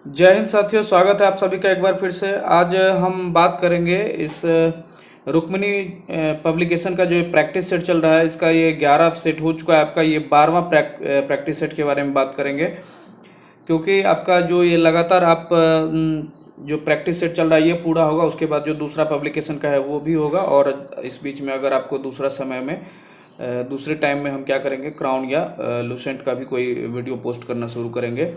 जय हिंद साथियों, स्वागत है आप सभी का एक बार फिर से। आज हम बात करेंगे इस रुक्मिणी पब्लिकेशन का जो प्रैक्टिस सेट चल रहा है। इसका ये 11 सेट हो चुका है, आपका ये 12वां प्रैक्टिस सेट के बारे में बात करेंगे। क्योंकि आपका जो ये लगातार आप जो प्रैक्टिस सेट चल रहा है ये पूरा होगा, उसके बाद जो दूसरा पब्लिकेशन का है वो भी होगा। और इस बीच में अगर आपको दूसरा समय में दूसरे टाइम में हम क्या करेंगे, क्राउन या लूसेंट का भी कोई वीडियो पोस्ट करना शुरू करेंगे।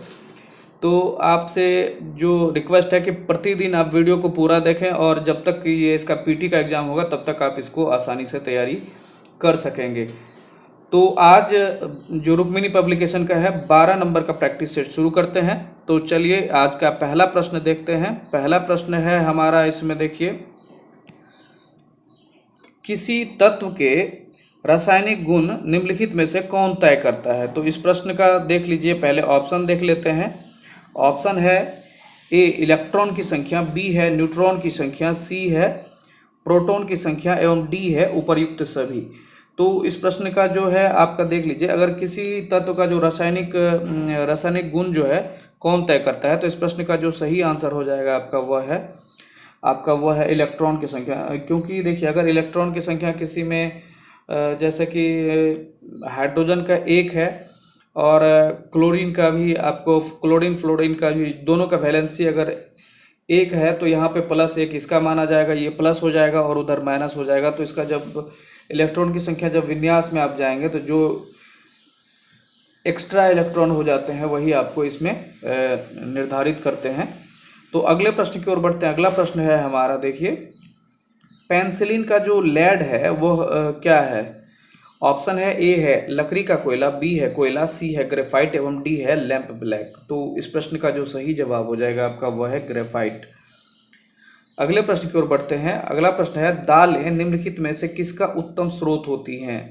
तो आपसे जो रिक्वेस्ट है कि प्रतिदिन आप वीडियो को पूरा देखें, और जब तक कि ये इसका पीटी का एग्ज़ाम होगा तब तक आप इसको आसानी से तैयारी कर सकेंगे। तो आज जो रुक्मिणी पब्लिकेशन का है 12 नंबर का प्रैक्टिस सेट शुरू करते हैं। तो चलिए आज का पहला प्रश्न देखते हैं। पहला प्रश्न है हमारा, इसमें देखिए, किसी तत्व के रासायनिक गुण निम्नलिखित में से कौन तय करता है। तो इस प्रश्न का देख लीजिए, पहले ऑप्शन देख लेते हैं। ऑप्शन है ए इलेक्ट्रॉन की संख्या, बी है न्यूट्रॉन की संख्या, सी है प्रोटॉन की संख्या एवं डी है उपर्युक्त सभी। तो इस प्रश्न का जो है आपका देख लीजिए, अगर किसी तत्व का जो रासायनिक गुण जो है कौन तय करता है, तो इस प्रश्न का जो सही आंसर हो जाएगा आपका वह है इलेक्ट्रॉन की संख्या। क्योंकि देखिए, अगर इलेक्ट्रॉन की संख्या किसी में जैसे कि हाइड्रोजन का एक है, और क्लोरीन का भी, आपको क्लोरीन फ्लोरीन का भी, दोनों का वैलेंसी अगर एक है, तो यहाँ पे प्लस एक इसका माना जाएगा, ये प्लस हो जाएगा और उधर माइनस हो जाएगा। तो इसका जब इलेक्ट्रॉन की संख्या जब विन्यास में आप जाएंगे, तो जो एक्स्ट्रा इलेक्ट्रॉन हो जाते हैं वही आपको इसमें निर्धारित करते हैं। तो अगले प्रश्न की ओर बढ़ते हैं। अगला प्रश्न है हमारा, देखिए, पेंसिलिन का जो लेड है वो क्या है। ऑप्शन है ए है लकड़ी का कोयला, बी है कोयला, सी है ग्रेफाइट एवं डी है लैंप ब्लैक। तो इस प्रश्न का जो सही जवाब हो जाएगा आपका वह है ग्रेफाइट। अगले प्रश्न की ओर बढ़ते हैं। अगला प्रश्न है, दालें निम्नलिखित में से किसका उत्तम स्रोत होती हैं।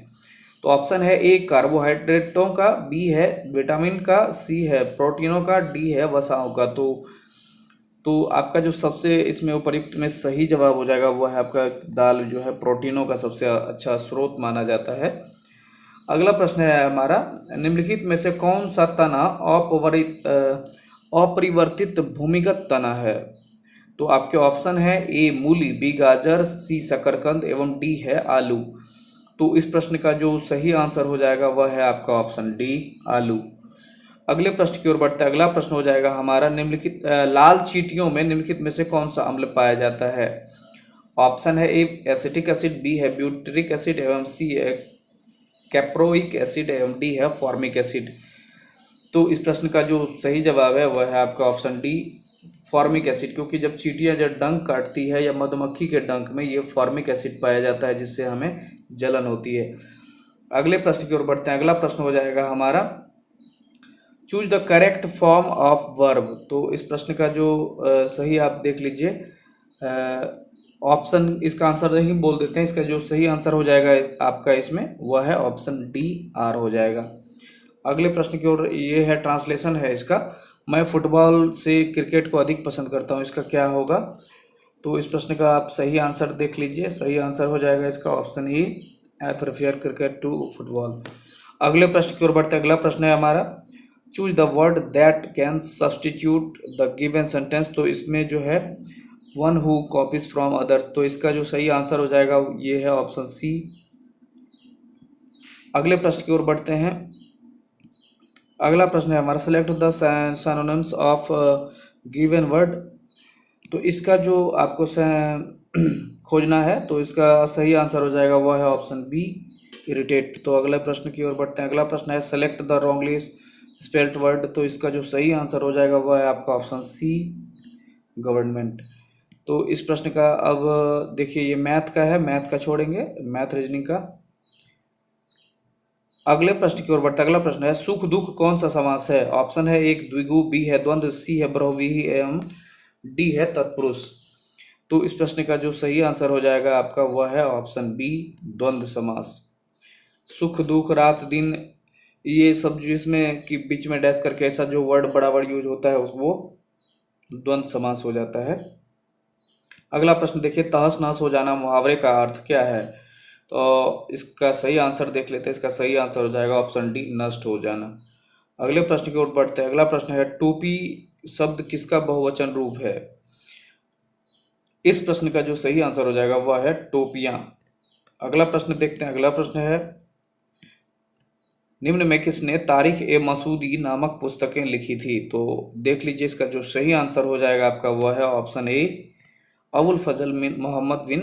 तो ऑप्शन है ए कार्बोहाइड्रेटों का, बी है विटामिन का, सी है प्रोटीनों का, डी है वसाओं का। तो आपका जो सबसे इसमें उपयुक्त में सही जवाब हो जाएगा वो है आपका दाल, जो है प्रोटीनों का सबसे अच्छा स्रोत माना जाता है। अगला प्रश्न है हमारा, निम्नलिखित में से कौन सा तना अपरिवर्तित भूमिगत तना है। तो आपके ऑप्शन है ए मूली, बी गाजर, सी शकरकंद एवं डी है आलू। तो इस प्रश्न का जो सही आंसर हो जाएगा वह है आपका ऑप्शन डी आलू। अगले प्रश्न की ओर बढ़ते हैं। अगला प्रश्न हो जाएगा हमारा, निम्नलिखित लाल चींटियों में निम्नलिखित में से कौन सा अम्ल पाया जाता है। ऑप्शन है ए एसिटिक एसिड, बी है ब्यूटरिक एसिड एवं सी है कैप्रोइक एसिड एवं डी है फॉर्मिक एसिड। तो इस प्रश्न का जो सही जवाब है वह है आपका ऑप्शन डी फॉर्मिक एसिड। क्योंकि जब चींटियां जब डंक काटती है या मधुमक्खी के डंक में ये फॉर्मिक एसिड पाया जाता है, जिससे हमें जलन होती है। अगले प्रश्न की ओर बढ़ते हैं। अगला प्रश्न हो जाएगा हमारा, choose the correct form of verb. तो इस प्रश्न का जो सही आप देख लीजिए, ऑप्शन इसका आंसर नहीं बोल देते हैं। इसका जो सही आंसर हो जाएगा आपका इसमें वह है ऑप्शन डी आर हो जाएगा। अगले प्रश्न की ओर, ये है ट्रांसलेशन है इसका, मैं फुटबॉल से क्रिकेट को अधिक पसंद करता हूँ, इसका क्या होगा। तो इस प्रश्न का आप सही आंसर देख लीजिए। सही आंसर हो जाएगा इसका option E, I prefer cricket to football. अगले प्रश्न की ओर बढ़ते हैं। अगला प्रश्न है हमारा, choose the word that can substitute the given sentence. तो इसमें जो है one who copies from other, तो इसका जो सही आंसर हो जाएगा ये है ऑप्शन सी। अगले प्रश्न की ओर बढ़ते हैं। अगला प्रश्न है हमारा, select the synonyms of given word. तो इसका जो आपको खोजना है, तो इसका सही आंसर हो जाएगा वह है ऑप्शन बी इरिटेट। तो अगले प्रश्न की ओर बढ़ते हैं। अगला प्रश्न है, select the wrongly spelled word. तो इसका जो सही आंसर हो जाएगा वह है आपका ऑप्शन सी गवर्नमेंट। तो इस प्रश्न का अब देखिए, ये मैथ का है, मैथ का छोड़ेंगे, मैथ रीजनिंग का। अगले प्रश्न की ओर बढ़ते हैं। अगला प्रश्न है, सुख दुख कौन सा समास है। ऑप्शन है एक द्विगु, बी है द्वंद्व, सी है बहुव्रीहि एवं डी है तत्पुरुष। तो इस प्रश्न का जो सही आंसर हो जाएगा आपका वह है ऑप्शन बी द्वंद्व समास। सुख दुख रात दिन, ये सब जिसमें कि बीच में डैश करके ऐसा जो वर्ड बड़ा वर्ड यूज होता है वो द्वंद्व समास हो जाता है। अगला प्रश्न देखिए, तहस नहस हो जाना मुहावरे का अर्थ क्या है। तो इसका सही आंसर देख लेते हैं। इसका सही आंसर हो जाएगा ऑप्शन डी नष्ट हो जाना। अगले प्रश्न की ओर बढ़ते हैं। अगला प्रश्न है, टोपी शब्द किसका बहुवचन रूप है? इस प्रश्न का जो सही आंसर हो जाएगा वह है टोपियां। अगला प्रश्न देखते हैं। अगला प्रश्न है, निम्न में किसने तारिक ए मसूदी नामक पुस्तकें लिखी थी? तो देख लीजिए, इसका जो सही आंसर हो जाएगा आपका वह है ऑप्शन ए, अबुल फजल मोहम्मद बिन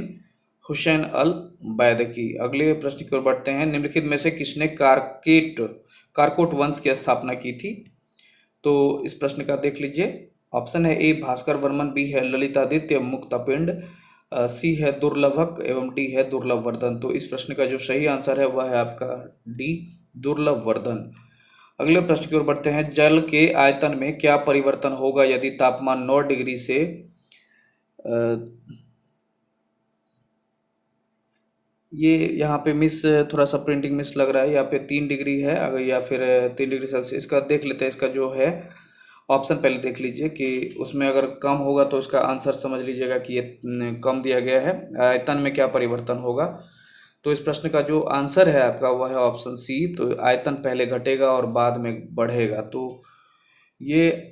हुसैन अल बैदकी। अगले प्रश्न की ओर बढ़ते हैं। निम्नलिखित में से किसने कारकोट वंश की स्थापना की थी? तो इस प्रश्न का देख लीजिए। ऑप्शन है ए भास्कर वर्मन, बी है ललितादित्य मुक्तापिंड, सी है दुर्लभक एवं डी है दुर्लभवर्धन। तो इस प्रश्न का जो सही आंसर है वह है आपका डी, दुर्लभवर्धन। अगले प्रश्न की ओर बढ़ते हैं। जल के आयतन में क्या परिवर्तन होगा यदि तापमान 9 डिग्री से ये यहाँ पे थोड़ा सा प्रिंटिंग मिस लग रहा है। यहाँ पे 3 डिग्री है अगर, या फिर 3 डिग्री सेल्सियस। इसका देख लेते हैं। इसका जो है ऑप्शन पहले देख लीजिए कि उसमें अगर कम होगा तो इसका आंसर समझ लीजिएगा कि ये कम दिया गया है। आयतन में क्या परिवर्तन होगा? तो इस प्रश्न का जो आंसर है आपका वह है ऑप्शन सी। तो आयतन पहले घटेगा और बाद में बढ़ेगा। तो ये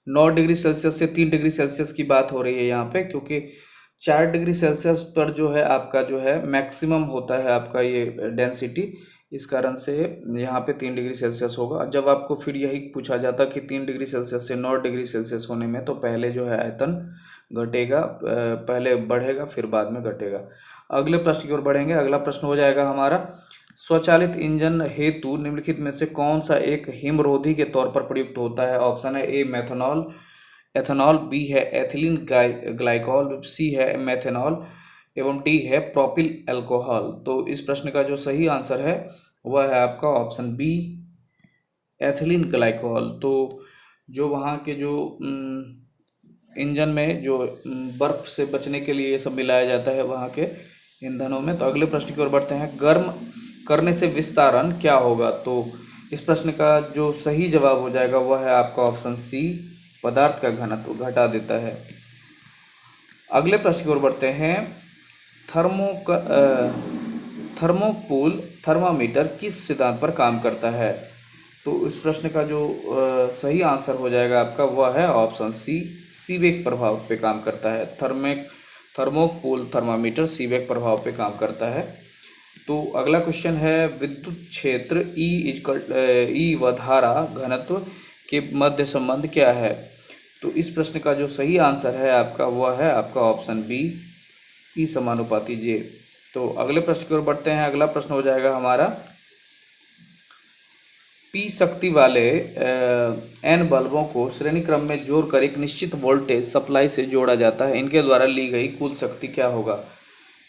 9 डिग्री सेल्सियस से 3 डिग्री सेल्सियस की बात हो रही है यहाँ पे, क्योंकि 4 डिग्री सेल्सियस पर जो है आपका जो है मैक्सिमम होता है आपका ये डेंसिटी। इस कारण से यहाँ पे 3 डिग्री सेल्सियस होगा। जब आपको फिर यही पूछा जाता कि 3 डिग्री सेल्सियस से 9 डिग्री सेल्सियस होने में, तो पहले जो है आयतन घटेगा, पहले बढ़ेगा फिर बाद में घटेगा। अगले प्रश्न की ओर बढ़ेंगे। अगला प्रश्न हो जाएगा हमारा, स्वचालित इंजन हेतु निम्नलिखित में से कौन सा एक हिमरोधी के तौर पर प्रयुक्त होता है? ऑप्शन है ए मेथनॉल, एथेनॉल, बी है एथिलीन ग्लाइकॉल, सी है मेथेनॉल एवं डी है प्रोपिल अल्कोहल। तो इस प्रश्न का जो सही आंसर है वह है आपका ऑप्शन बी, एथिलीन ग्लाइकॉल। तो जो वहाँ के जो इंजन में जो बर्फ से बचने के लिए ये सब मिलाया जाता है वहाँ के ईंधनों में। तो अगले प्रश्न की ओर बढ़ते हैं। गर्म करने से विस्तारण क्या होगा? तो इस प्रश्न का जो सही जवाब हो जाएगा वह है आपका ऑप्शन सी, पदार्थ का घनत्व घटा देता है। अगले प्रश्न की ओर बढ़ते हैं। थर्मोपूल थर्मामीटर किस सिद्धांत पर काम करता है? तो इस प्रश्न का जो सही आंसर हो जाएगा आपका वह है ऑप्शन सी, सीबेक प्रभाव पे काम करता है। थर्मोपूल थर्मामीटर सीबेक प्रभाव पे काम करता है। तो अगला क्वेश्चन है, विद्युत क्षेत्र ई व धारा घनत्व के मध्य संबंध क्या है? तो इस प्रश्न का जो सही आंसर है आपका वह है आपका ऑप्शन बी, ई समानुपाती जे। तो अगले प्रश्न की ओर बढ़ते हैं। अगला प्रश्न हो जाएगा हमारा, पी शक्ति वाले एन बल्बों को श्रेणी क्रम में जोड़कर एक निश्चित वोल्टेज सप्लाई से जोड़ा जाता है। इनके द्वारा ली गई कुल शक्ति क्या होगा?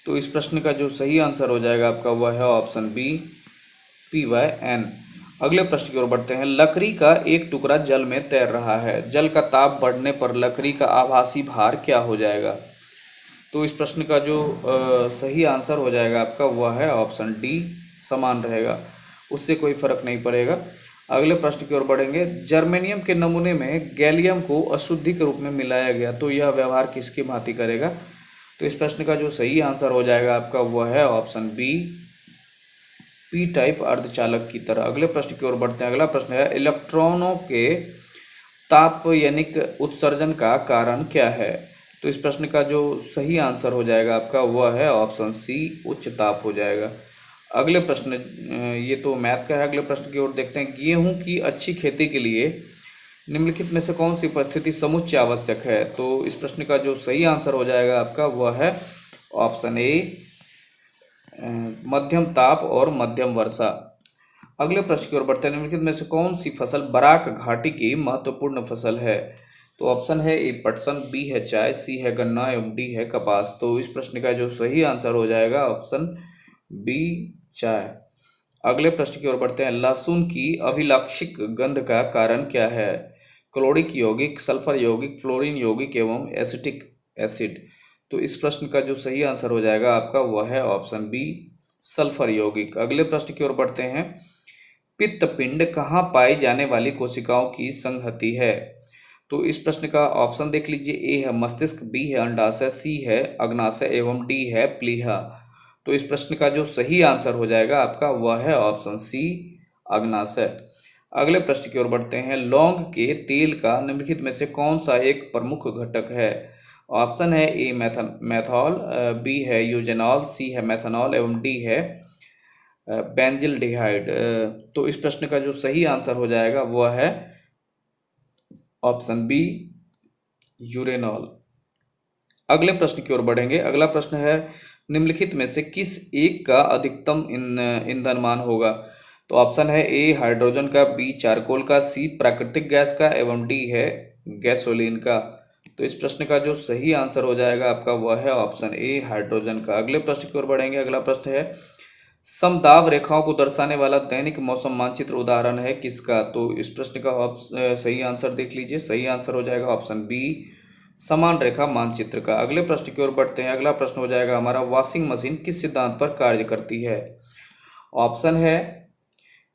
तो इस प्रश्न का जो सही आंसर हो जाएगा आपका वह है ऑप्शन बी, P/N। अगले प्रश्न की ओर बढ़ते हैं। लकड़ी का एक टुकड़ा जल में तैर रहा है। जल का ताप बढ़ने पर लकड़ी का आभासी भार क्या हो जाएगा? तो इस प्रश्न का जो सही आंसर हो जाएगा आपका वह है ऑप्शन डी, समान रहेगा, उससे कोई फर्क नहीं पड़ेगा। अगले प्रश्न की ओर बढ़ेंगे। जर्मेनियम के नमूने में गैलियम को अशुद्धि के रूप में मिलाया गया, तो यह व्यवहार किसकी भांति करेगा? तो इस प्रश्न का जो सही आंसर हो जाएगा आपका वह है ऑप्शन बी, पी टाइप अर्धचालक की तरह। अगले प्रश्न की ओर बढ़ते हैं। अगला प्रश्न है, इलेक्ट्रॉनों के तापयनिक उत्सर्जन का कारण क्या है? तो इस प्रश्न का जो सही आंसर हो जाएगा आपका वह है ऑप्शन सी, उच्च ताप हो जाएगा। अगले प्रश्न, ये तो मैथ का है। अगले प्रश्न की ओर देखते हैं। गेहूं की अच्छी खेती के लिए निम्नलिखित में से कौन सी परिस्थिति समुच्चय आवश्यक है? तो इस प्रश्न का जो सही आंसर हो जाएगा आपका वह है ऑप्शन ए, मध्यम ताप और मध्यम वर्षा। अगले प्रश्न की ओर बढ़ते हैं। निम्नलिखित में से कौन सी फसल बराक घाटी की महत्वपूर्ण फसल है? तो ऑप्शन है ए पटसन, बी है चाय, सी है गन्ना एवं डी है कपास। तो इस प्रश्न का जो सही आंसर हो जाएगा ऑप्शन बी, चाय। अगले प्रश्न की ओर बढ़ते हैं। लहसुन की अभिलाक्षिक गंध का कारण क्या है? क्लोरिक यौगिक, सल्फर यौगिक, फ्लोरीन यौगिक एवं एसिटिक एसिड। तो इस प्रश्न का जो सही आंसर हो जाएगा आपका वह है ऑप्शन बी, सल्फर यौगिक। अगले प्रश्न की ओर बढ़ते हैं। पित्तपिंड कहाँ पाई जाने वाली कोशिकाओं की संहति है? तो इस प्रश्न का ऑप्शन देख लीजिए। ए है मस्तिष्क, बी है अंडाशय, सी है अग्नाशय एवं डी है प्लीहा। तो इस प्रश्न का जो सही आंसर हो जाएगा आपका वह है ऑप्शन सी, अग्नाशय। अगले प्रश्न की ओर बढ़ते हैं। लौंग के तेल का निम्नलिखित में से कौन सा एक प्रमुख घटक है? ऑप्शन है ए मेथॉल, बी है यूजेनॉल, सी है मेथनॉल एवं डी है बेंजिल्डिहाइड। तो इस प्रश्न का जो सही आंसर हो जाएगा वह है ऑप्शन बी यूरेनॉल। अगले प्रश्न की ओर बढ़ेंगे। अगला प्रश्न है, निम्नलिखित में से किस एक का अधिकतम ईंधन मान होगा? तो ऑप्शन है ए हाइड्रोजन का, बी चारकोल का, सी प्राकृतिक गैस का एवं डी है गैसोलीन का। तो इस प्रश्न का जो सही आंसर हो जाएगा आपका वह है ऑप्शन ए हाइड्रोजन का। अगले प्रश्न की ओर बढ़ेंगे। अगला प्रश्न है, समदाब रेखाओं को दर्शाने वाला दैनिक मौसम मानचित्र उदाहरण है किसका? तो इस प्रश्न का सही आंसर देख लीजिए। सही आंसर हो जाएगा ऑप्शन बी समान रेखा मानचित्र का। अगले प्रश्न की ओर बढ़ते हैं। अगला प्रश्न हो जाएगा हमारा, वॉशिंग मशीन किस सिद्धांत पर कार्य करती है? ऑप्शन है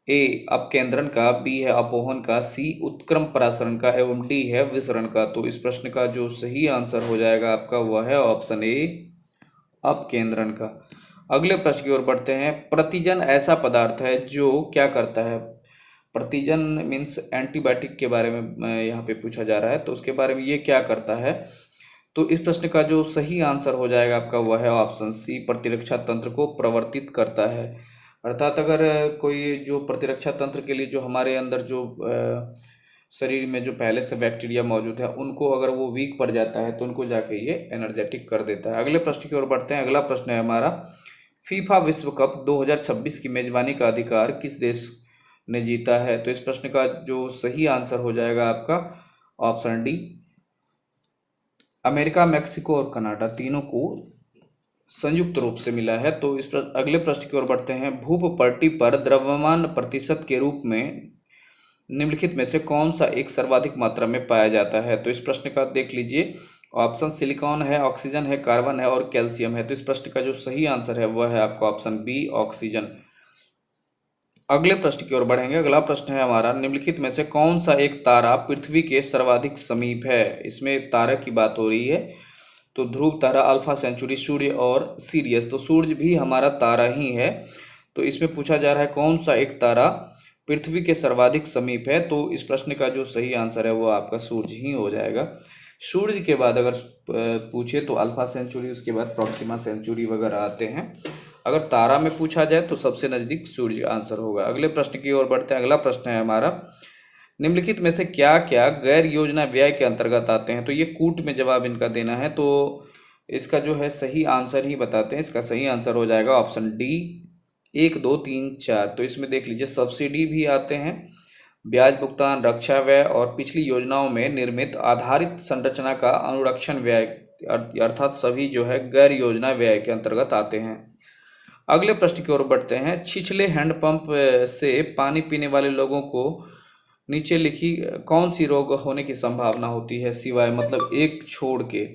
ए अपकेंद्रण का, बी है अपोहन का, सी उत्क्रम परासरण का एवं डी है विसरण का। तो इस प्रश्न का जो सही आंसर हो जाएगा आपका वह है ऑप्शन ए अपकेंद्रण का। अगले प्रश्न की ओर बढ़ते हैं। प्रतिजन ऐसा पदार्थ है जो क्या करता है? प्रतिजन मीन्स एंटीबायोटिक के बारे में यहाँ पे पूछा जा रहा है, तो उसके बारे में ये क्या करता है? तो इस प्रश्न का जो सही आंसर हो जाएगा आपका वह है ऑप्शन सी प्रतिरक्षा तंत्र को प्रवर्तित करता है। अर्थात अगर कोई जो प्रतिरक्षा तंत्र के लिए जो हमारे अंदर जो शरीर में जो पहले से बैक्टीरिया मौजूद है उनको अगर वो वीक पड़ जाता है तो उनको जाके ये एनर्जेटिक कर देता है। अगले प्रश्न की ओर बढ़ते हैं। अगला प्रश्न है हमारा, फीफा विश्व कप 2026 की मेजबानी का अधिकार किस देश ने जीता है? तो इस प्रश्न का जो सही आंसर हो जाएगा आपका ऑप्शन डी अमेरिका, मेक्सिको और कनाडा तीनों को संयुक्त रूप से मिला है। तो इस अगले प्रश्न की ओर बढ़ते हैं। भूपट्टी पर द्रव्यमान प्रतिशत के रूप में निम्नलिखित में से कौन सा एक सर्वाधिक मात्रा में पाया जाता है? तो इस प्रश्न का देख लीजिए। ऑप्शन सिलिकॉन है, ऑक्सीजन है, कार्बन है और कैल्शियम है। तो इस प्रश्न का जो सही आंसर है वह है आपका ऑप्शन बी ऑक्सीजन। अगले प्रश्न की ओर बढ़ेंगे। अगला प्रश्न है हमारा, निम्नलिखित में से कौन सा एक तारा पृथ्वी के सर्वाधिक समीप है? इसमें तारा की बात हो रही है। तो ध्रुव तारा, अल्फा सेंचुरी, सूर्य और सीरियस। तो सूर्य भी हमारा तारा ही है। तो इसमें पूछा जा रहा है कौन सा एक तारा पृथ्वी के सर्वाधिक समीप है? तो इस प्रश्न का जो सही आंसर है वो आपका सूर्य ही हो जाएगा। सूर्य के बाद अगर पूछे तो अल्फा सेंचुरी, उसके बाद प्रॉक्सिमा सेंचुरी वगैरह आते हैं। अगर तारा में पूछा जाए तो सबसे नज़दीक सूर्य आंसर होगा। अगले प्रश्न की ओर बढ़ते हैं। अगला प्रश्न है हमारा, निम्नलिखित में से क्या क्या गैर योजना व्यय के अंतर्गत आते हैं? तो ये कूट में जवाब इनका देना है, तो इसका जो है सही आंसर ही बताते हैं। इसका सही आंसर हो जाएगा ऑप्शन डी 1, 2, 3, 4। तो इसमें देख लीजिए सब्सिडी भी आते हैं, ब्याज भुगतान, रक्षा व्यय और पिछली योजनाओं में निर्मित आधारित संरचना का अनुरक्षण व्यय, अर्थात सभी जो है गैर योजना व्यय के अंतर्गत आते हैं। अगले प्रश्न की ओर बढ़ते हैं। छिछले हैंडपंप से पानी पीने वाले लोगों को नीचे लिखी कौन सी रोग होने की संभावना होती है सिवाय मतलब एक छोड़ के?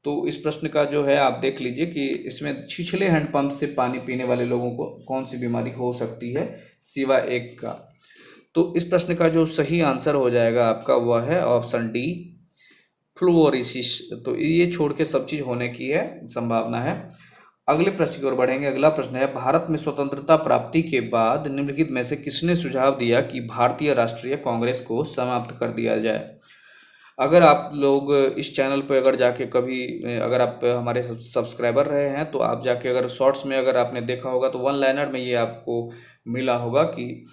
तो इस प्रश्न का जो है आप देख लीजिए कि इसमें छिछले हैंडपंप से पानी पीने वाले लोगों को कौन सी बीमारी हो सकती है सिवाय एक का? तो इस प्रश्न का जो सही आंसर हो जाएगा आपका वह है ऑप्शन डी फ्लूओरिसिस। तो ये छोड़ के सब चीज़ होने की है संभावना है। अगले प्रश्न की ओर बढ़ेंगे। अगला प्रश्न है, भारत में स्वतंत्रता प्राप्ति के बाद निम्नलिखित में से किसने सुझाव दिया कि भारतीय राष्ट्रीय कांग्रेस को समाप्त कर दिया जाए? अगर आप लोग इस चैनल पर अगर जाके कभी अगर आप हमारे सब्सक्राइबर रहे हैं तो आप जाके अगर शॉर्ट्स में अगर आपने देखा होगा तो वन लाइनर में ये आपको मिला होगा कि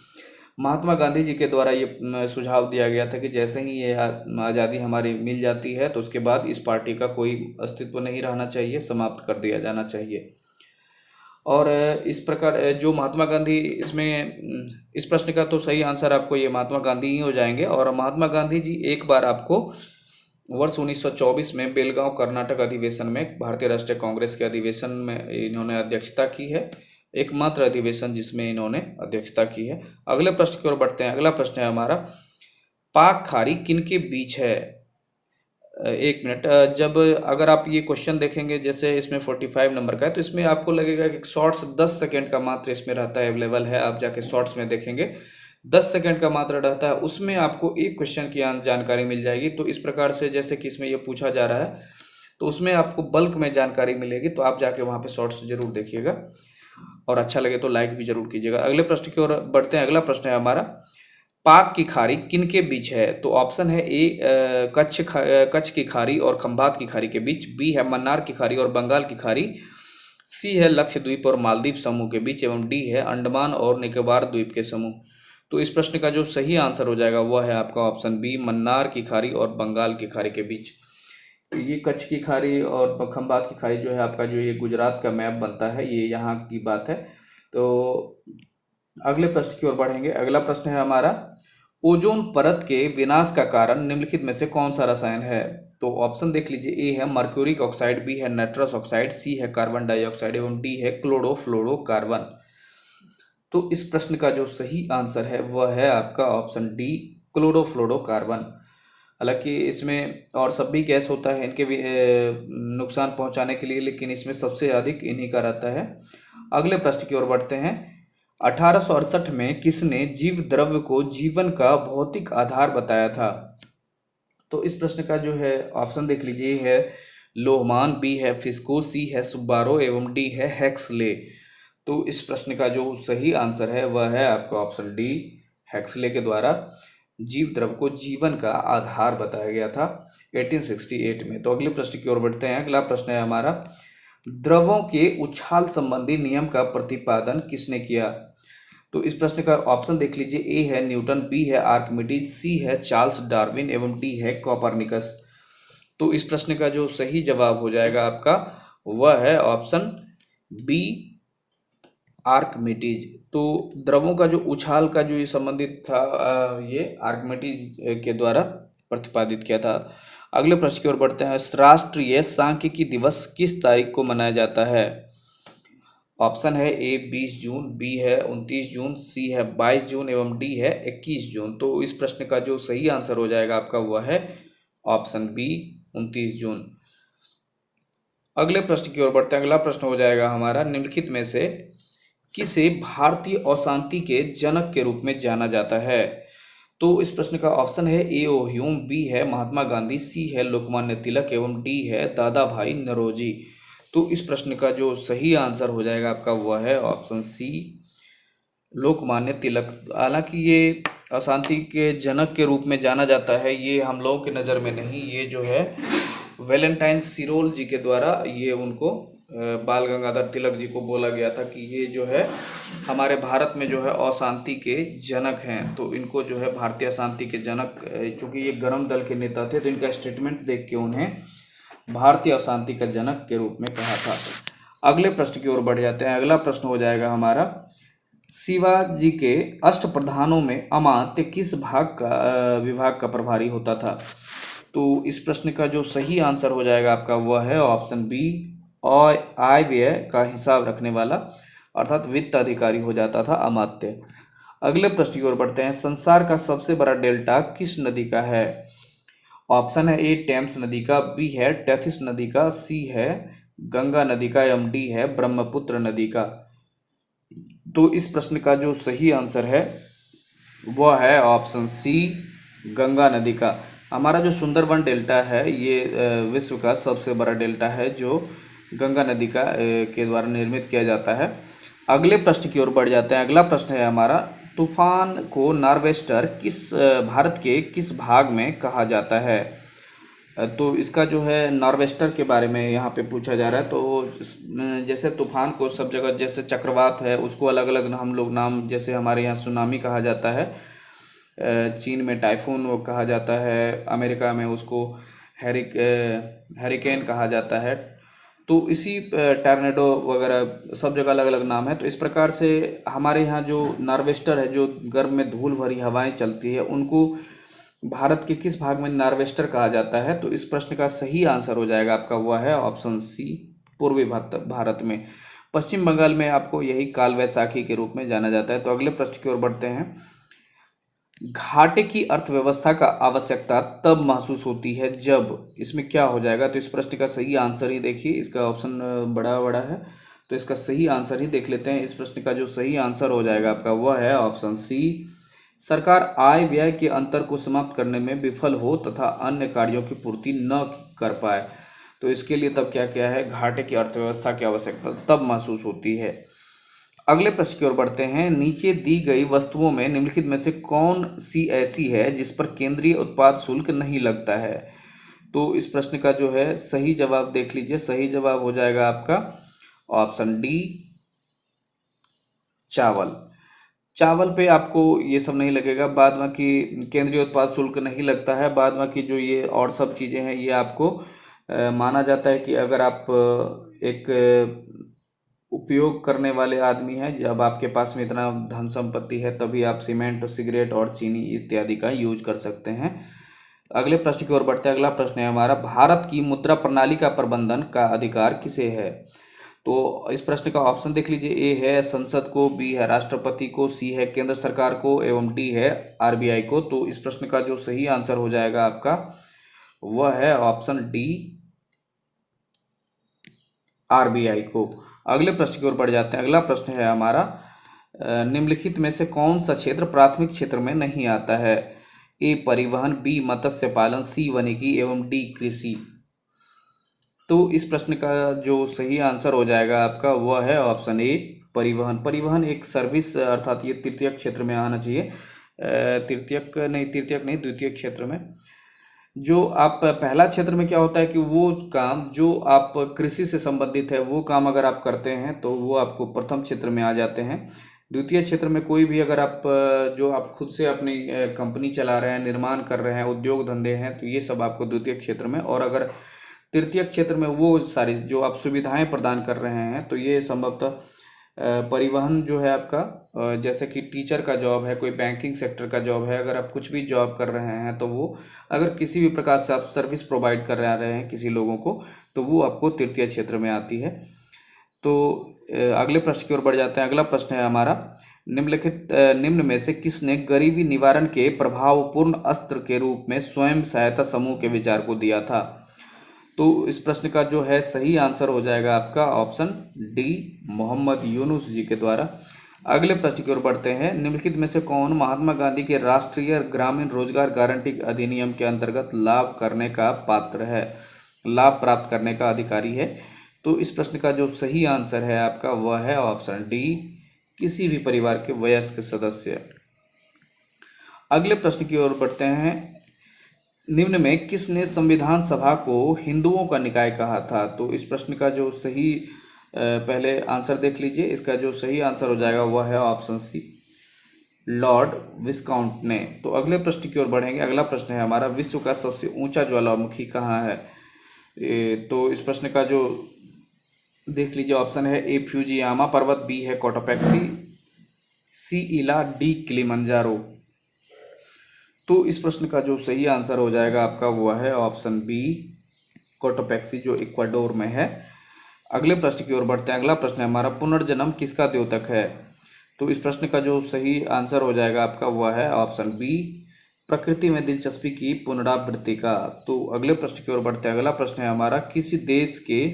महात्मा गांधी जी के द्वारा ये सुझाव दिया गया था कि जैसे ही ये आज़ादी हमारी मिल जाती है तो उसके बाद इस पार्टी का कोई अस्तित्व नहीं रहना चाहिए, समाप्त कर दिया जाना चाहिए। और इस प्रकार जो महात्मा गांधी इस प्रश्न का तो सही आंसर आपको ये महात्मा गांधी ही हो जाएंगे। और महात्मा गांधी जी एक बार आपको वर्ष 1924 में बेलगांव कर्नाटक अधिवेशन में भारतीय राष्ट्रीय कांग्रेस के अधिवेशन में इन्होंने अध्यक्षता की है, एकमात्र अधिवेशन जिसमें इन्होंने अध्यक्षता की है। अगले प्रश्न की ओर बढ़ते हैं। अगला प्रश्न है हमारा, पाक खाड़ी किनके बीच है? एक मिनट, जब अगर आप ये क्वेश्चन देखेंगे जैसे इसमें 45 नंबर का है तो इसमें आपको लगेगा कि शॉर्ट्स 10 सेकेंड का मात्र इसमें रहता है, अवेलेबल है। आप जाके शॉर्ट्स में देखेंगे 10 सेकेंड का मात्र रहता है, उसमें आपको एक क्वेश्चन की जानकारी मिल जाएगी। तो इस प्रकार से जैसे कि इसमें ये पूछा जा रहा है तो उसमें आपको बल्क में जानकारी मिलेगी, तो आप जाके वहाँ पे शॉर्ट्स जरूर देखिएगा और अच्छा लगे तो लाइक भी जरूर कीजिएगा। अगले प्रश्न की ओर बढ़ते हैं। अगला प्रश्न है हमारा, पाक की खाड़ी किनके बीच है? तो ऑप्शन है ए कच्छ की खाड़ी और खंबात की खाड़ी के बीच, बी है मन्नार की खाड़ी और बंगाल की खाड़ी, सी है लक्षद्वीप और मालदीव समूह के बीच, एवं डी है अंडमान और निकोबार द्वीप के समूह। तो इस प्रश्न का जो सही आंसर हो जाएगा वह है आपका ऑप्शन बी, मन्नार की खाड़ी और बंगाल की खाड़ी के बीच। ये कच्छ की खाड़ी और खंबात की खाड़ी जो है आपका, जो ये गुजरात का मैप बनता है, ये यहाँ की बात है। तो अगले प्रश्न की ओर बढ़ेंगे। अगला प्रश्न है हमारा, ओजोन परत के विनाश का कारण निम्नलिखित में से कौन सा रसायन है? तो ऑप्शन देख लीजिए, ए है मर्क्यूरिक ऑक्साइड, बी है नाइट्रस ऑक्साइड, सी है कार्बन डाइऑक्साइड एवं डी है क्लोरोफ्लोरोकार्बन। तो इस प्रश्न का जो सही आंसर है वह है आपका ऑप्शन डी, क्लोरोफ्लोरोकार्बन। हालांकि इसमें और सब भी गैस होता है इनके भी नुकसान पहुंचाने के लिए, लेकिन इसमें सबसे अधिक इन्हीं का रहता है। अगले प्रश्न की ओर बढ़ते हैं। 1868 में किसने जीव द्रव्य को जीवन का भौतिक आधार बताया था? तो इस प्रश्न का जो है ऑप्शन देख लीजिए, है लोहमान, बी है फिस्को, सी है सुब्बारो एवं डी है हेक्सले। तो इस प्रश्न का जो सही आंसर है वह है आपका ऑप्शन डी, हेक्सले के द्वारा जीव द्रव्य को जीवन का आधार बताया गया था 1868 में। तो अगले प्रश्न की ओर बढ़ते हैं। अगला प्रश्न है हमारा, द्रवों के उछाल संबंधी नियम का प्रतिपादन किसने किया? तो इस प्रश्न का ऑप्शन देख लीजिए, ए है न्यूटन, बी है आर्किमिडीज, सी है चार्ल्स डार्विन एवं डी है कोपरनिकस। तो इस प्रश्न का जो सही जवाब हो जाएगा आपका वह है ऑप्शन बी, आर्किमिडीज। तो द्रवों का जो उछाल का जो ये संबंधित था, ये आर्किमिडीज के द्वारा प्रतिपादित किया था। अगले प्रश्न की ओर बढ़ते हैं। राष्ट्रीय सांख्यिकी दिवस किस तारीख को मनाया जाता है? ऑप्शन है ए 20 जून, बी है 29 जून, सी है 22 जून एवं डी है 21 जून। तो इस प्रश्न का जो सही आंसर हो जाएगा आपका वह है ऑप्शन बी, 29 जून। अगले प्रश्न की ओर बढ़ते हैं। अगला प्रश्न हो जाएगा हमारा, निम्नलिखित में से किसे भारतीय अशांति के जनक के रूप में जाना जाता है? तो इस प्रश्न का ऑप्शन है ए ओ ह्यूम, बी है महात्मा गांधी, सी है लोकमान्य तिलक एवं डी है दादा भाई नौरोजी। तो इस प्रश्न का जो सही आंसर हो जाएगा आपका वह है ऑप्शन सी, लोकमान्य तिलक। हालांकि ये अशांति के जनक के रूप में जाना जाता है, ये हम लोगों की नज़र में नहीं, ये जो है वैलेंटाइन सिरोल जी के द्वारा ये उनको बाल गंगाधर तिलक जी को बोला गया था कि ये जो है हमारे भारत में जो है अशांति के जनक हैं। तो इनको जो है भारतीय अशांति के जनक, चूँकि ये गरम दल के नेता थे तो इनका स्टेटमेंट देख के उन्हें भारतीय अशांति का जनक के रूप में कहा था। अगले प्रश्न की ओर बढ़ जाते हैं। अगला प्रश्न हो जाएगा हमारा, शिवाजी के अष्टप्रधानों में अमात्य किस विभाग का प्रभारी होता था? तो इस प्रश्न का जो सही आंसर हो जाएगा आपका वह है ऑप्शन बी, आय व्यय का हिसाब रखने वाला, अर्थात वित्त अधिकारी हो जाता था अमात्य। अगले प्रश्न की ओर बढ़ते हैं। संसार का सबसे बड़ा डेल्टा किस नदी का है? ऑप्शन है ए टेम्स नदी का, बी है टेथिस नदी का, सी है गंगा नदी का एवं डी है ब्रह्मपुत्र नदी का। तो इस प्रश्न का जो सही आंसर है वह है ऑप्शन सी, गंगा नदी का। हमारा जो सुंदरबन डेल्टा है ये विश्व का सबसे बड़ा डेल्टा है जो गंगा नदी का के द्वारा निर्मित किया जाता है। अगले प्रश्न की ओर बढ़ जाते हैं। अगला प्रश्न है हमारा, तूफान को नॉर्वेस्टर भारत के किस भाग में कहा जाता है? तो इसका जो है नॉर्वेस्टर के बारे में यहाँ पे पूछा जा रहा है। तो जैसे तूफान को सब जगह, जैसे चक्रवात है उसको अलग अलग हम लोग नाम, जैसे हमारे यहाँ सुनामी कहा जाता है, चीन में टाइफून वो कहा जाता है, अमेरिका में उसको हैरिकेन कहा जाता है। तो इसी टर्नेडो वगैरह सब जगह अलग अलग नाम है। तो इस प्रकार से हमारे यहाँ जो नॉर्वेस्टर है, जो गर्म में धूल भरी हवाएं चलती है, उनको भारत के किस भाग में नॉर्वेस्टर कहा जाता है? तो इस प्रश्न का सही आंसर हो जाएगा आपका वह है ऑप्शन सी, पूर्वी भारत में। पश्चिम बंगाल में आपको यही काल वैसाखी के रूप में जाना जाता है। तो अगले प्रश्न की ओर बढ़ते हैं। घाटे की अर्थव्यवस्था का आवश्यकता तब महसूस होती है जब, इसमें क्या हो जाएगा? तो इस प्रश्न का सही आंसर ही देखिए, इसका ऑप्शन बड़ा बड़ा है तो इसका सही आंसर ही देख लेते हैं। इस प्रश्न का जो सही आंसर हो जाएगा आपका वह है ऑप्शन सी, सरकार आय व्यय के अंतर को समाप्त करने में विफल हो तथा अन्य कार्यों की पूर्ति न कर पाए। तो इसके लिए तब क्या क्या है, घाटे की अर्थव्यवस्था की आवश्यकता तब महसूस होती है। अगले प्रश्न की ओर बढ़ते हैं। नीचे दी गई वस्तुओं में निम्नलिखित में से कौन सी ऐसी है जिस पर केंद्रीय उत्पाद शुल्क नहीं लगता है? तो इस प्रश्न का जो है सही जवाब देख लीजिए। सही जवाब हो जाएगा आपका ऑप्शन डी, चावल। चावल पे आपको ये सब नहीं लगेगा। बाद बाकी केंद्रीय उत्पाद शुल्क नहीं लगता है। बाद बाकी जो ये और सब चीज़ें हैं ये आपको माना जाता है कि अगर आप एक उपयोग करने वाले आदमी हैं, जब आपके पास में इतना धन संपत्ति है तभी आप सीमेंट, सिगरेट और चीनी इत्यादि का यूज कर सकते हैं। अगले प्रश्न की ओर बढ़ते हैं। अगला प्रश्न है हमारा, भारत की मुद्रा प्रणाली का प्रबंधन का अधिकार किसे है? तो इस प्रश्न का ऑप्शन देख लीजिए। ए है संसद को, बी है राष्ट्रपति को, सी है केंद्र सरकार को एवं डी है आरबीआई को। तो इस प्रश्न का जो सही आंसर हो जाएगा आपका वह है ऑप्शन डी, आरबीआई को। अगले प्रश्न की ओर बढ़ जाते हैं। अगला प्रश्न है हमारा, निम्नलिखित में से कौन सा क्षेत्र प्राथमिक क्षेत्र में नहीं आता है? ए परिवहन, बी मत्स्य पालन, सी वानिकी एवं डी कृषि। तो इस प्रश्न का जो सही आंसर हो जाएगा आपका वह है ऑप्शन ए, परिवहन। परिवहन एक सर्विस, अर्थात ये तृतीयक क्षेत्र में आना चाहिए। तृतीयक नहीं, द्वितीयक क्षेत्र में। जो आप पहला क्षेत्र में क्या होता है कि वो काम जो आप कृषि से संबंधित है वो काम अगर आप करते हैं तो वो आपको प्रथम क्षेत्र में आ जाते हैं। द्वितीय क्षेत्र में कोई भी अगर आप जो आप खुद से अपनी कंपनी चला रहे हैं, निर्माण कर रहे हैं, उद्योग धंधे हैं, तो ये सब आपको द्वितीय क्षेत्र में। और अगर तृतीय क्षेत्र में वो सारी जो आप सुविधाएं प्रदान कर रहे हैं तो ये संभवतः परिवहन जो है आपका, जैसे कि टीचर का जॉब है, कोई बैंकिंग सेक्टर का जॉब है, अगर आप कुछ भी जॉब कर रहे हैं तो वो अगर किसी भी प्रकार से आप सर्विस प्रोवाइड कर रहे हैं किसी लोगों को तो वो आपको तृतीय क्षेत्र में आती है। तो अगले प्रश्न की ओर बढ़ जाते हैं। अगला प्रश्न है हमारा, निम्न में से किसने गरीबी निवारण के प्रभावपूर्ण अस्त्र के रूप में स्वयं सहायता समूह के विचार को दिया था? तो इस प्रश्न का जो है सही आंसर हो जाएगा आपका ऑप्शन डी, मोहम्मद यूनुस जी के द्वारा। अगले प्रश्न की ओर बढ़ते हैं। निम्नलिखित में से कौन महात्मा गांधी के राष्ट्रीय ग्रामीण रोजगार गारंटी अधिनियम के अंतर्गत लाभ करने का पात्र है, लाभ प्राप्त करने का अधिकारी है? तो इस प्रश्न का जो सही आंसर है आपका वह है ऑप्शन डी, किसी भी परिवार के वयस्क सदस्य। अगले प्रश्न की ओर बढ़ते हैं। निम्न में किसने संविधान सभा को हिंदुओं का निकाय कहा था? तो इस प्रश्न का जो सही पहले आंसर देख लीजिए। इसका जो सही आंसर हो जाएगा वह है ऑप्शन सी, लॉर्ड विस्काउंट ने। तो अगले प्रश्न की ओर बढ़ेंगे। अगला प्रश्न है हमारा, विश्व का सबसे ऊंचा ज्वालामुखी कहाँ है? तो इस प्रश्न का जो देख लीजिए ऑप्शन है ए फ्यूजियामा पर्वत, बी है कोटोपैक्सी, सी इला, डी किलिमंजारो। तो इस प्रश्न का जो सही आंसर हो जाएगा आपका वो है ऑप्शन बी, कोटोपैक्सी, जो इक्वाडोर में है। अगले प्रश्न की ओर बढ़ते हैं। अगला प्रश्न है हमारा, पुनर्जन्म किसका द्योतक है? तो इस प्रश्न का जो सही आंसर हो जाएगा आपका वह है ऑप्शन बी, प्रकृति में दिलचस्पी की पुनरावृत्ति का। तो अगले प्रश्न की ओर बढ़ते हैं। अगला प्रश्न है हमारा, किसी देश के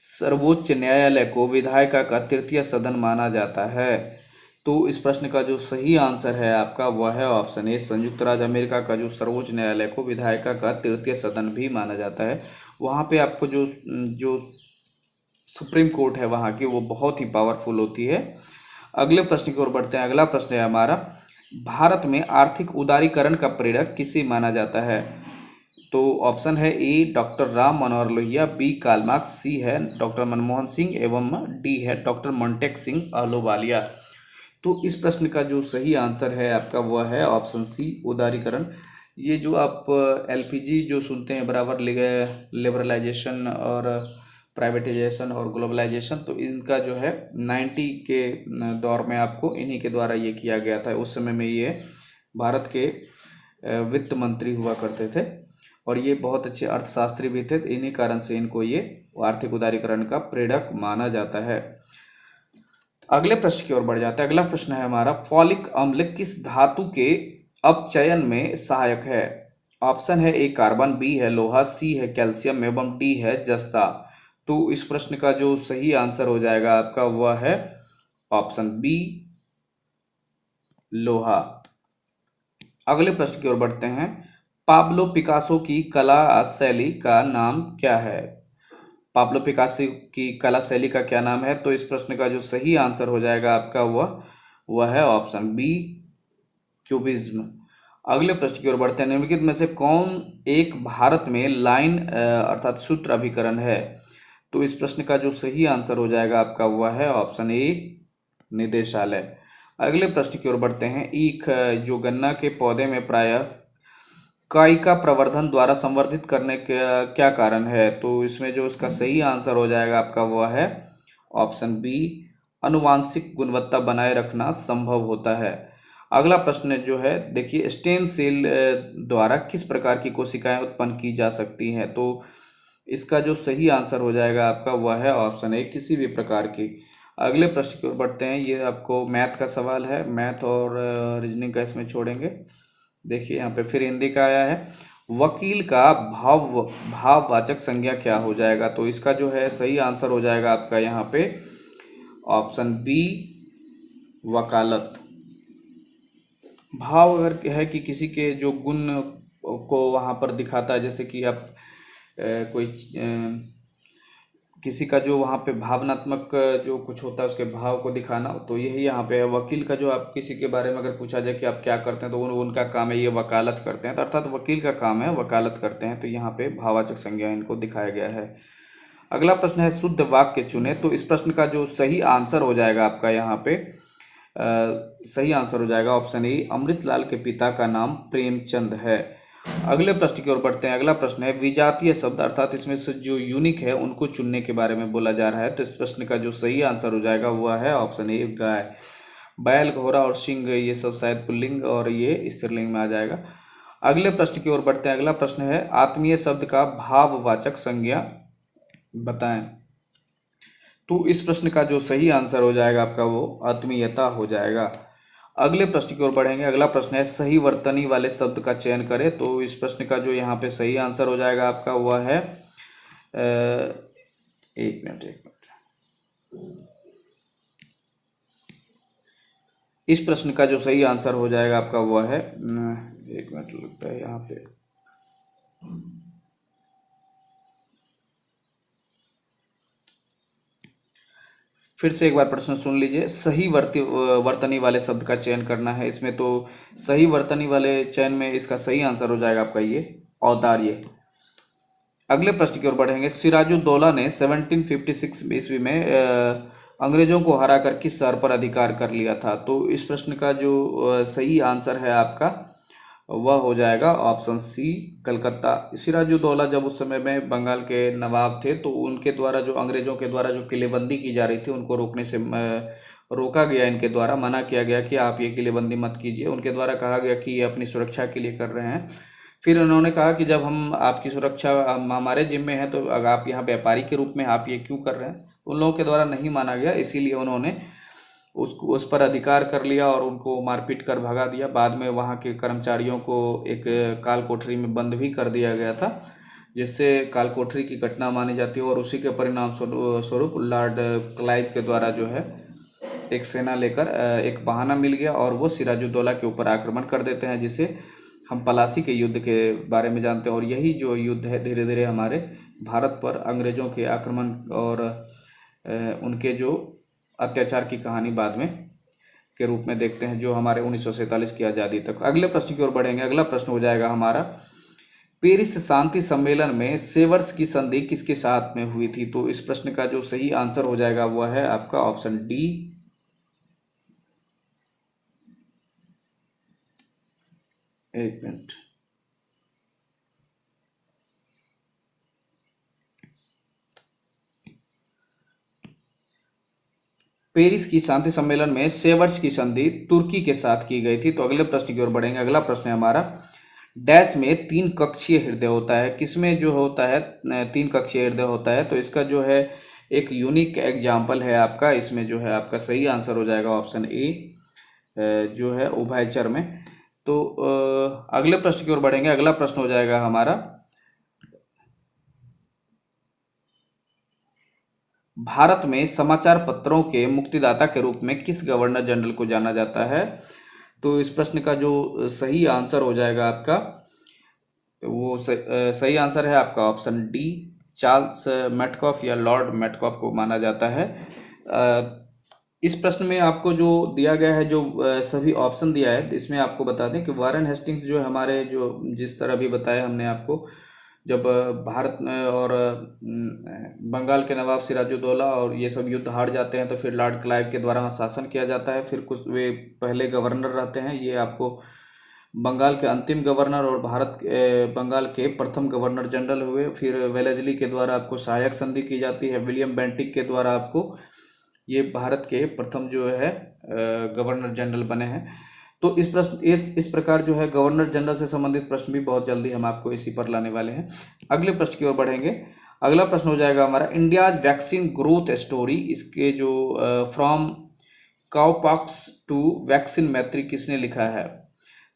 सर्वोच्च न्यायालय को विधायिका का तृतीय सदन माना जाता है? तो इस प्रश्न का जो सही आंसर है आपका वह है ऑप्शन ए, संयुक्त राज्य अमेरिका का जो सर्वोच्च न्यायालय को विधायिका का तृतीय सदन भी माना जाता है। वहाँ पे आपको जो जो सुप्रीम कोर्ट है वहाँ की वो बहुत ही पावरफुल होती है। अगले प्रश्न की ओर बढ़ते हैं। अगला प्रश्न है हमारा, भारत में आर्थिक उदारीकरण का प्रेरक किसे माना जाता है? तो ऑप्शन है ए, doctor Ram Manohar Lohia, B Karl Marx, सी है डॉक्टर मनमोहन सिंह एवं डी है डॉक्टर मोंटेक सिंह अहलूवालिया। तो इस प्रश्न का जो सही आंसर है आपका वह है ऑप्शन सी, उदारीकरण। ये जो आप एलपीजी जो सुनते हैं बराबर, लिबरलाइजेशन और प्राइवेटाइजेशन और ग्लोबलाइजेशन, तो इनका जो है 90 के दौर में आपको इन्हीं के द्वारा ये किया गया था। उस समय में ये भारत के वित्त मंत्री हुआ करते थे और ये बहुत अच्छे अर्थशास्त्री भी थे। इन्हीं कारण से इनको ये आर्थिक उदारीकरण का प्रेरक माना जाता है। अगले प्रश्न की ओर बढ़ जाता है। अगला प्रश्न है हमारा, फॉलिक अम्ल किस धातु के अपचयन में सहायक है? ऑप्शन है ए कार्बन, बी है लोहा, सी है कैल्शियम एवं डी है जस्ता। तो इस प्रश्न का जो सही आंसर हो जाएगा आपका वह है ऑप्शन बी, लोहा। अगले प्रश्न की ओर बढ़ते हैं। पाब्लो पिकासो की कला शैली का नाम क्या है? पाब्लो पिकासो की कला शैली का क्या नाम है? तो इस प्रश्न का जो सही आंसर हो जाएगा आपका वह है ऑप्शन बी, क्यूबिज्म। अगले प्रश्न की ओर बढ़ते हैं। निम्नलिखित में से कौन एक भारत में लाइन अर्थात सूत्र अभिकरण है? तो इस प्रश्न का जो सही आंसर हो जाएगा आपका वह है ऑप्शन ए, निदेशालय। अगले प्रश्न की ओर बढ़ते हैं। ईख जो गन्ना के पौधे में प्रायः काई का प्रवर्धन द्वारा संवर्धित करने का क्या कारण है? तो इसमें जो इसका सही आंसर हो जाएगा आपका वह है ऑप्शन बी, आनुवांशिक गुणवत्ता बनाए रखना संभव होता है। अगला प्रश्न जो है देखिए, स्टेम सेल द्वारा किस प्रकार की कोशिकाएं उत्पन्न की जा सकती हैं? तो इसका जो सही आंसर हो जाएगा आपका वह है ऑप्शन ए, किसी भी प्रकार की। अगले प्रश्न की ओर बढ़ते हैं। ये आपको मैथ का सवाल है, मैथ और रीजनिंग का इसमें छोड़ेंगे। देखिए यहाँ पे फिर हिंदी का आया है। वकील का भाववाचक संज्ञा क्या हो जाएगा? तो इसका जो है सही आंसर हो जाएगा आपका यहाँ पे ऑप्शन बी, वकालत। भाव अगर है कि किसी के जो गुण को वहाँ पर दिखाता है, जैसे कि आप कोई किसी का जो वहाँ पे भावनात्मक जो कुछ होता है उसके भाव को दिखाना, तो यही यहाँ पे है। वकील का जो आप किसी के बारे में अगर पूछा जाए कि आप क्या करते हैं, तो उनका काम है ये वकालत करते हैं, तो अर्थात वकील का काम है वकालत करते हैं। तो यहाँ पे भाववाचक संज्ञा इनको दिखाया गया है। अगला प्रश्न है शुद्ध वाक्य चुने। तो इस प्रश्न का जो सही आंसर हो जाएगा आपका यहाँ पे सही आंसर हो जाएगा ऑप्शन ए, अमृतलाल के पिता का नाम प्रेमचंद है। अगले प्रश्न की ओर बढ़ते हैं। अगला प्रश्न है विजातीय शब्द अर्थात इसमें से जो यूनिक है उनको चुनने के बारे में बोला जा रहा है। तो इस प्रश्न का जो सही आंसर हो जाएगा वह है ऑप्शन ए, गाय। बैल, घोड़ा और सिंह ये सब शायद पुल्लिंग और ये स्त्रीलिंग में आ जाएगा। अगले प्रश्न की ओर बढ़ते हैं। अगला प्रश्न है आत्मीय शब्द का भाववाचक संज्ञा बताएं। तो इस प्रश्न का जो सही आंसर हो जाएगा आपका वो आत्मीयता हो जाएगा। अगले प्रश्न की ओर बढ़ेंगे। अगला प्रश्न है सही वर्तनी वाले शब्द का चयन करें। तो इस प्रश्न का जो यहाँ पे सही आंसर हो जाएगा आपका वह है एक मिनट। इस प्रश्न का जो सही आंसर हो जाएगा आपका वह है एक मिनट लगता है यहाँ पे। फिर से एक बार प्रश्न सुन लीजिए। सही वर्तनी वाले शब्द का चयन करना है इसमें। तो सही वर्तनी वाले चयन में इसका सही आंसर हो जाएगा आपका ये औदार्य। अगले प्रश्न की ओर बढ़ेंगे। सिराजुद्दौला ने 1756 ईस्वी में अंग्रेजों को हराकर किस शहर पर अधिकार कर लिया था? तो इस प्रश्न का जो सही आंसर है आपका वह हो जाएगा ऑप्शन सी, कलकत्ता। सिराजुद्दौला जब उस समय में बंगाल के नवाब थे, तो उनके द्वारा जो अंग्रेजों के द्वारा जो किलेबंदी की जा रही थी उनको रोकने से रोका गया, इनके द्वारा मना किया गया कि आप ये किलेबंदी मत कीजिए। उनके द्वारा कहा गया कि ये अपनी सुरक्षा के लिए कर रहे हैं। फिर उन्होंने कहा कि जब हम आपकी सुरक्षा हमारे जिम्मे है, तो अगर आप यहाँ व्यापारी के रूप में आप ये क्यों कर रहे हैं? उन लोगों के द्वारा नहीं माना गया, इसीलिए उन्होंने उस पर अधिकार कर लिया और उनको मारपीट कर भगा दिया। बाद में वहाँ के कर्मचारियों को एक काल कोठरी में बंद भी कर दिया गया था, जिससे काल कोठरी की घटना मानी जाती है। और उसी के परिणाम स्वरूप लॉर्ड क्लाइव के द्वारा जो है एक सेना लेकर एक बहाना मिल गया और वो सिराजुद्दौला के ऊपर आक्रमण कर देते हैं, जिसे हम पलासी के युद्ध के बारे में जानते हैं। और यही जो युद्ध है धीरे धीरे हमारे भारत पर अंग्रेजों के आक्रमण और उनके जो अत्याचार की कहानी बाद में के रूप में देखते हैं, जो हमारे 1947 की आज़ादी तक। अगले प्रश्न की ओर बढ़ेंगे। अगला प्रश्न हो जाएगा हमारा पेरिस शांति सम्मेलन में सेवर्स की संधि किसके साथ में हुई थी? तो इस प्रश्न का जो सही आंसर हो जाएगा वह है आपका ऑप्शन डी, एक मिनट। पेरिस की शांति सम्मेलन में सेवर्स की संधि तुर्की के साथ की गई थी। तो अगले प्रश्न की ओर बढ़ेंगे। अगला प्रश्न है हमारा डैश में 3 कक्षीय हृदय होता है। किसमें जो होता है 3 कक्षीय हृदय होता है? तो इसका जो है एक यूनिक एग्जाम्पल है आपका, इसमें जो है आपका सही आंसर हो जाएगा ऑप्शन ए, जो है उभयचर में। तो अगले प्रश्न की ओर बढ़ेंगे। अगला प्रश्न हो जाएगा हमारा भारत में समाचार पत्रों के मुक्तिदाता के रूप में किस गवर्नर जनरल को जाना जाता है? तो इस प्रश्न का जो सही आंसर हो जाएगा आपका वो सही आंसर है आपका ऑप्शन डी, चार्ल्स मेटकॉफ या लॉर्ड मेटकॉफ को माना जाता है। इस प्रश्न में आपको जो दिया गया है, जो सभी ऑप्शन दिया है, इसमें आपको बता दें कि वारेन हेस्टिंग्स जो है हमारे, जो जिस तरह भी बताया हमने आपको, जब भारत और बंगाल के नवाब सिराजुद्दौला और ये सब युद्ध हार जाते हैं तो फिर लॉर्ड क्लाइव के द्वारा शासन किया जाता है। फिर कुछ वे पहले गवर्नर रहते हैं, ये आपको बंगाल के अंतिम गवर्नर और बंगाल के प्रथम गवर्नर जनरल हुए। फिर वेलेस्ली के द्वारा आपको सहायक संधि की जाती है। विलियम बेंटिक के द्वारा आपको ये भारत के प्रथम जो है गवर्नर जनरल बने हैं। तो इस प्रकार जो है गवर्नर जनरल से संबंधित प्रश्न भी बहुत जल्दी हम आपको इसी पर लाने वाले हैं। अगले प्रश्न की ओर बढ़ेंगे। अगला प्रश्न हो जाएगा हमारा इंडियाज वैक्सीन ग्रोथ स्टोरी। इसके जो फ्रॉम काउपॉक्स टू वैक्सीन मैत्री किसने लिखा है?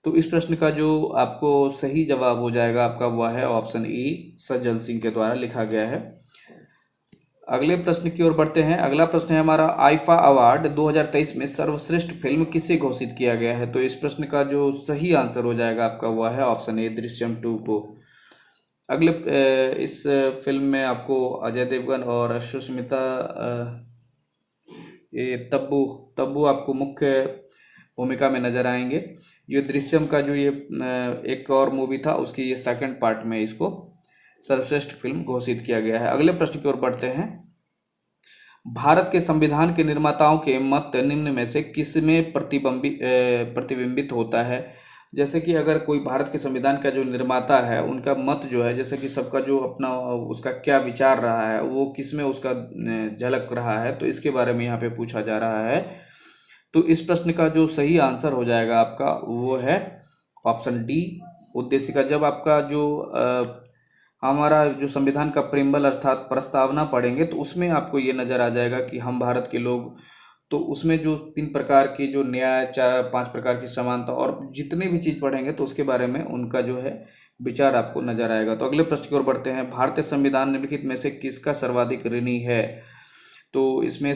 तो इस प्रश्न का जो आपको सही जवाब हो जाएगा आपका वह है ऑप्शन ई, सज्जन सिंह के द्वारा लिखा गया है। अगले प्रश्न की ओर बढ़ते हैं। अगला प्रश्न है हमारा आईफा अवार्ड 2023 में सर्वश्रेष्ठ फिल्म किसे घोषित किया गया है? तो इस प्रश्न का जो सही आंसर हो जाएगा आपका वह है ऑप्शन ए, दृश्यम 2 को। अगले इस फिल्म में आपको अजय देवगन और सुष्मिता तब्बू आपको मुख्य भूमिका में नजर आएंगे। ये दृश्यम का जो ये एक और मूवी था, उसकी ये सेकंड पार्ट में इसको सर्वश्रेष्ठ फिल्म घोषित किया गया है। अगले प्रश्न की ओर बढ़ते हैं। भारत के संविधान के निर्माताओं के मत निम्न में से किसमें प्रतिबिंबित होता है? जैसे कि अगर कोई भारत के संविधान का जो निर्माता है उनका मत जो है, जैसे कि सबका जो अपना उसका क्या विचार रहा है, वो किसमें उसका झलक रहा है, तो इसके बारे में यहाँ पे पूछा जा रहा है। तो इस प्रश्न का जो सही आंसर हो जाएगा आपका वो है ऑप्शन डी, उद्देशिका। जब आपका जो हमारा जो संविधान का प्रेम्बल अर्थात प्रस्तावना पढ़ेंगे तो उसमें आपको ये नज़र आ जाएगा कि हम भारत के लोग, तो उसमें जो 3 प्रकार की जो न्याय, 5 प्रकार की समानता और जितनी भी चीज़ पढ़ेंगे तो उसके बारे में उनका जो है विचार आपको नजर आएगा। तो अगले प्रश्न की ओर बढ़ते हैं। भारतीय संविधान निम्नलिखित में से किसका सर्वाधिक ऋणी है? तो इसमें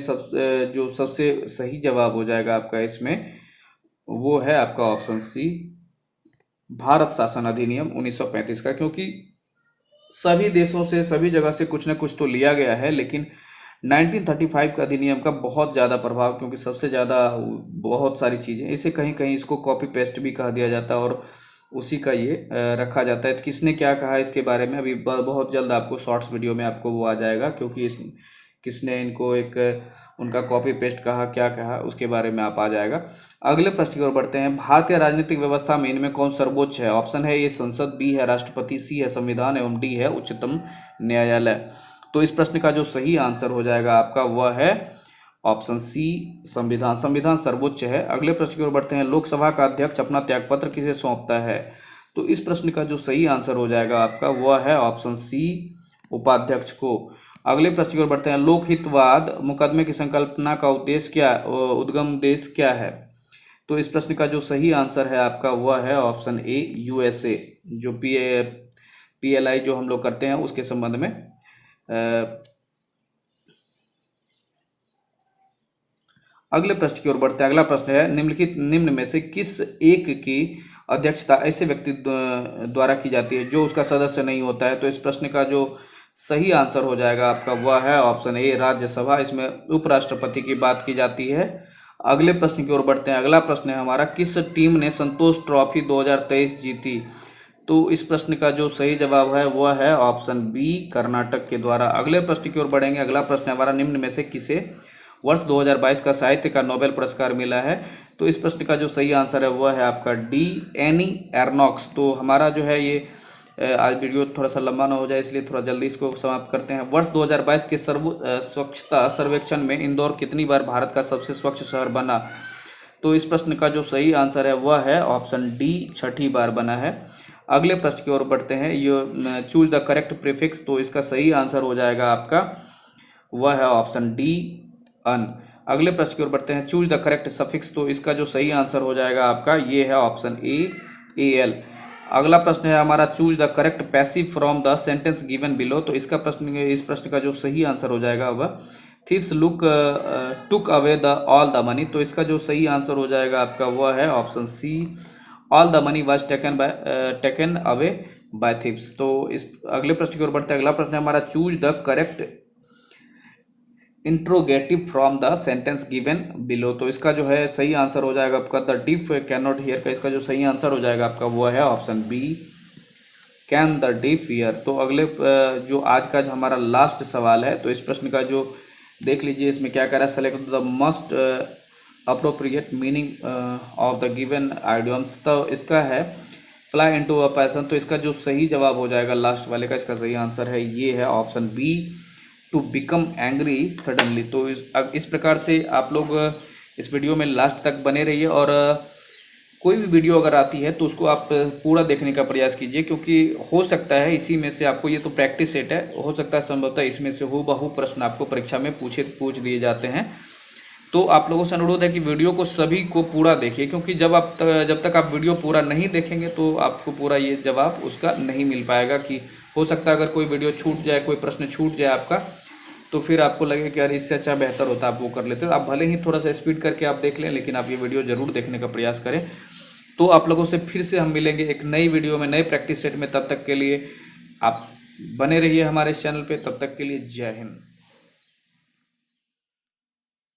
जो सबसे सही जवाब हो जाएगा आपका इसमें वो है आपका ऑप्शन सी, भारत शासन अधिनियम 1935 का। क्योंकि सभी देशों से, सभी जगह से कुछ न कुछ तो लिया गया है, लेकिन 1935 का अधिनियम का बहुत ज़्यादा प्रभाव, क्योंकि सबसे ज़्यादा बहुत सारी चीज़ें, इसे कहीं कहीं इसको कॉपी पेस्ट भी कहा दिया जाता है और उसी का ये रखा जाता है। तो किसने क्या कहा इसके बारे में अभी बहुत जल्द आपको शॉर्ट्स वीडियो में आपको वो आ जाएगा, क्योंकि किसने इनको एक उनका कॉपी पेस्ट कहा, क्या कहा, उसके बारे में आप आ जाएगा। अगले प्रश्न की ओर बढ़ते हैं। भारतीय राजनीतिक व्यवस्था में इनमें कौन सर्वोच्च है? ऑप्शन है ए संसद, बी है राष्ट्रपति, सी है संविधान एवं डी है उच्चतम न्यायालय। तो इस प्रश्न का जो सही आंसर हो जाएगा आपका वह है ऑप्शन सी, संविधान। संविधान सर्वोच्च है। अगले प्रश्न की ओर बढ़ते हैं। लोकसभा का अध्यक्ष अपना त्यागपत्र किसे सौंपता है? तो इस प्रश्न का जो सही आंसर हो जाएगा आपका वह है ऑप्शन सी, उपाध्यक्ष को। अगले प्रश्न की ओर बढ़ते हैं। लोकहितवाद मुकदमे की संकल्पना का उद्गम देश क्या है? तो इस प्रश्न का जो सही आंसर है आपका वह है ऑप्शन ए, यूएसए। जो PLI जो हम लोग करते हैं उसके संबंध में। अगले प्रश्न की ओर बढ़ते हैं। अगला प्रश्न है निम्न में से किस एक की अध्यक्षता ऐसे व्यक्ति द्वारा की जाती है जो उसका सदस्य नहीं होता है? तो इस प्रश्न का जो सही आंसर हो जाएगा आपका वह है ऑप्शन ए, राज्यसभा। इसमें उपराष्ट्रपति की बात की जाती है। अगले प्रश्न की ओर बढ़ते हैं। अगला प्रश्न है हमारा, किस टीम ने संतोष ट्रॉफी 2023 जीती? तो इस प्रश्न का जो सही जवाब है वह है ऑप्शन बी, कर्नाटक के द्वारा। अगले प्रश्न की ओर बढ़ेंगे। अगला प्रश्न हमारा, निम्न में से किसे वर्ष 2022 का साहित्य का नोबेल पुरस्कार मिला है? तो इस प्रश्न का जो सही आंसर है वह है आपका डी, एनी एर्नॉक्स। तो हमारा जो है ये आज वीडियो थोड़ा सा लंबा ना हो जाए इसलिए थोड़ा जल्दी इसको समाप्त करते हैं। वर्ष 2022 के स्वच्छता सर्वेक्षण में इंदौर कितनी बार भारत का सबसे स्वच्छ शहर बना? तो इस प्रश्न का जो सही आंसर है वह है ऑप्शन डी, 6ठी बार बना है। अगले प्रश्न की ओर बढ़ते हैं। ये चूज द करेक्ट प्रीफिक्स। तो इसका सही आंसर हो जाएगा आपका वह है ऑप्शन डी, अन। अगले प्रश्न की ओर बढ़ते हैं। Choose the correct suffix. तो इसका जो सही आंसर हो जाएगा आपका ये है ऑप्शन ए, AL। अगला प्रश्न है हमारा, choose the correct passive from the sentence given below. तो इस प्रश्न का जो सही आंसर हो जाएगा वह thieves took away all the money. तो इसका जो सही आंसर हो जाएगा आपका वह है option C, all the money was taken away by thieves. तो इस अगले प्रश्न की ओर बढ़ते हैं। अगला प्रश्न है हमारा, choose the correct interrogative from the sentence given below. तो इसका जो है सही आंसर हो जाएगा आपका the deaf can not here का इसका जो सही आंसर हो जाएगा आपका वो है option B, can the deaf hear. तो अगले जो आज का जो हमारा लास्ट सवाल है, तो इस प्रश्न का जो देख लीजिए इसमें क्या कह रहा है, select the must appropriate meaning of the given idioms. तो इसका है फ्लाई इनटू अ पैसन। तो इसका जो सही जवाब हो जाएगा लास्ट वाले का, इसका सही आंसर है ये है option B, to become angry suddenly. तो इस प्रकार से आप लोग इस वीडियो में लास्ट तक बने रहिए, और कोई भी वीडियो अगर आती है तो उसको आप पूरा देखने का प्रयास कीजिए, क्योंकि हो सकता है इसी में से आपको, ये तो प्रैक्टिस सेट है, हो सकता है संभवतः इसमें से हूबहू प्रश्न आपको परीक्षा में पूछ दिए जाते हैं। तो आप लोगों से अनुरोध है कि वीडियो को सभी को पूरा देखिए, क्योंकि जब तक आप वीडियो पूरा नहीं देखेंगे तो आपको पूरा ये जवाब उसका नहीं मिल पाएगा। कि हो सकता है अगर कोई वीडियो छूट जाए, कोई प्रश्न छूट जाए आपका, तो फिर आपको लगे कि यार इससे अच्छा बेहतर होता आप वो कर लेते। तो आप भले ही थोड़ा सा स्पीड करके आप देख लें, लेकिन आप ये वीडियो ज़रूर देखने का प्रयास करें। तो आप लोगों से फिर से हम मिलेंगे एक नई वीडियो में, नए प्रैक्टिस सेट में। तब तक के लिए आप बने रहिए हमारे इस चैनल पे। तब तक के लिए जय हिंद।